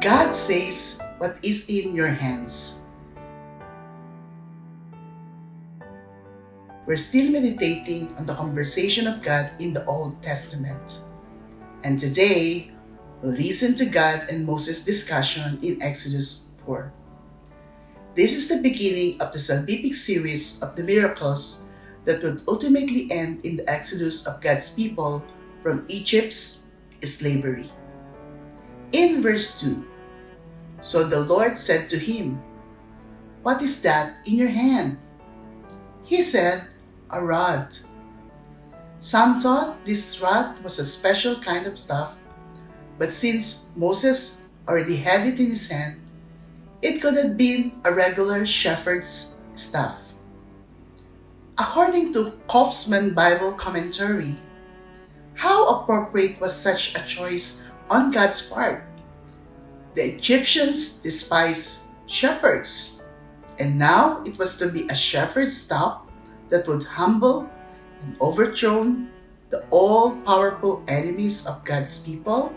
God says, "What is in your hands?" We're still meditating on the conversation of God in the Old Testament. And today, we'll listen to God and Moses' discussion in Exodus 4. This is the beginning of the salvific series of the miracles that would ultimately end in the exodus of God's people from Egypt's slavery. In verse 2, "So the Lord said to him, 'What is that in your hand?' He said, 'A rod.' Some thought this rod was a special kind of staff, but since Moses already had it in his hand, it could have been a regular shepherd's staff. According to Kaufman Bible Commentary, how appropriate was such a choice on God's part? The Egyptians despised shepherds, and now it was to be a shepherd's staff that would humble and overthrow the all-powerful enemies of God's people.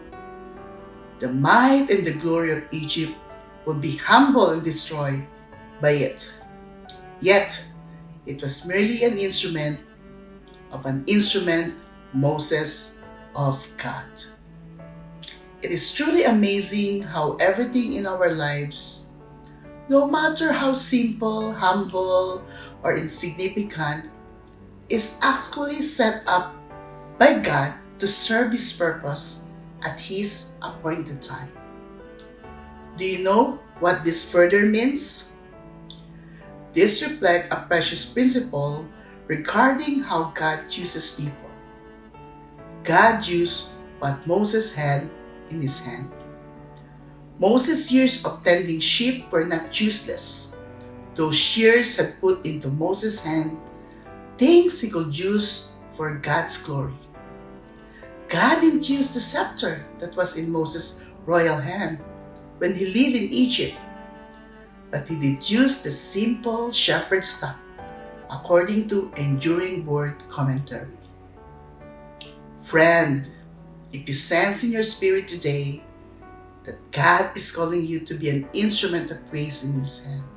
The might and the glory of Egypt would be humbled and destroyed by it. Yet, it was merely an instrument, Moses, of God. It is truly amazing how everything in our lives, no matter how simple, humble, or insignificant, is actually set up by God to serve His purpose at His appointed time. Do you know what this further means? This reflects a precious principle regarding how God chooses people. God used what Moses had in his hand. Moses' years of tending sheep were not useless. Those years had put into Moses' hand things he could use for God's glory. God didn't use the scepter that was in Moses' royal hand when he lived in Egypt, but he did use the simple shepherd's staff, according to Enduring Word Commentary. Friend, if you sense in your spirit today that God is calling you to be an instrument of praise in His hand,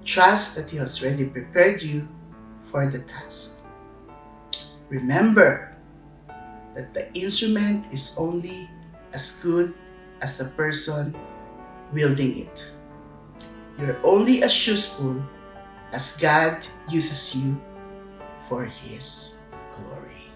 trust that He has already prepared you for the task. Remember that the instrument is only as good as the person wielding it. You're only as useful as God uses you for His glory.